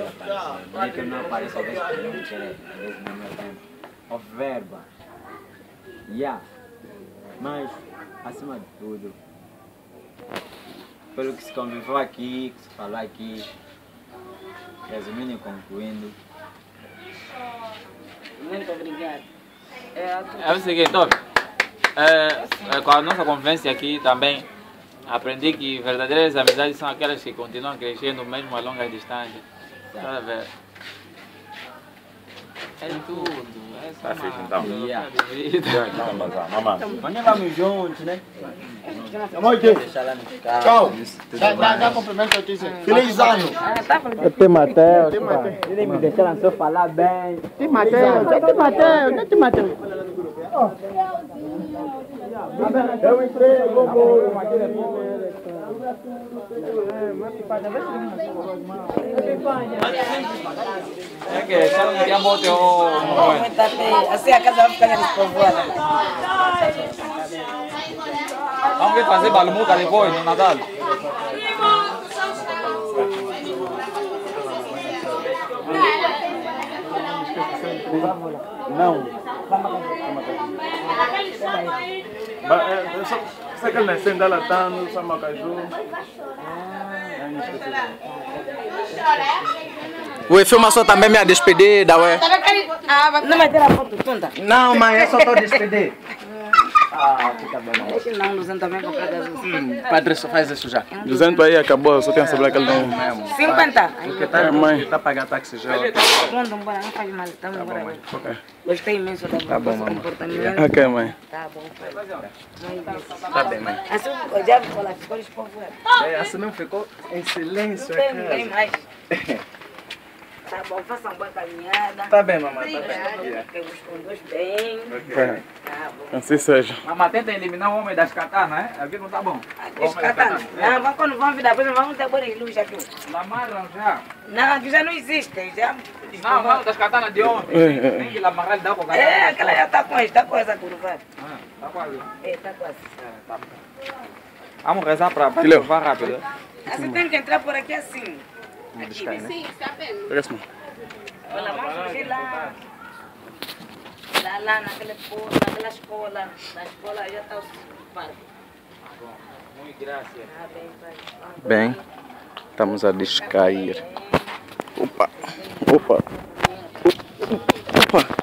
Não é que não aparece, às vezes porque não quer, às vezes não é tempo. O verba. Yeah. Mas, acima de tudo, pelo que se conviveu aqui, que se falou aqui, resumindo e concluindo. Muito obrigado. É o seguinte, com a nossa convivência aqui também, aprendi que verdadeiras amizades são aquelas que continuam crescendo mesmo a longas distâncias. Tá a ver? É tudo. É só Tá fixe, então. Amanhã vamos juntos, né? Tchau. Dá cumprimento aqui, sim. Feliz ano. Tem Mateus. Ele me deixaram só falar bem. Tem Mateus. Tem Mateus. Eu entrei, É que já não tinha bote ou... Assim a casa vai ficar despovoada. Vamos fazer balmuca depois, no Natal. Não. Sabe que ele nasceu ainda latando, Samacaju. O filma só também minha despedida, ué. Não vai ter a foto tonta? Não, mãe, eu só estou despedir. Fica bem. Deixa não, 200 também comprar gasolina. Padre, só faz isso já. 200 aí acabou, só tem que saber que ele não. 50? Mãe. Tá pagando táxi já. Pronto, bora, não faz mal, estamos embora. Gostei imenso da vosso comportamento. Ok, mãe. Tá bom, pai. Tá bem, mãe. Assim, eu já vou falar, ficou despovoado. Assim não ficou em silêncio. Tem mais. Tá bom, façam boa caminhada. Tá bem, mamãe. Tá Obrigado, que os conduz bem. Tá bom. Assim seja. Mas tenta eliminar o homem das katanas, né? Aqui não tá bom. Descatando. Não, quando vão vir depois, vamos ter bora de luz aqui. Lamarram já. Não, aqui já não existe. Já Não, das katanas de ontem. Tem que lamarrar ele dá com a é, aquela já está com essa curvada. Tá quase. É, está quase. Tá bom. Vamos rezar para provar rápido. Assim tem que entrar por aqui assim. Aqui, né? Sim, Olha, vamos fugir lá. Lá naquela escola. Na escola já está o parque. Muito graças. Ah, bem, pai. Bem, estamos a descair. Opa, opa, opa.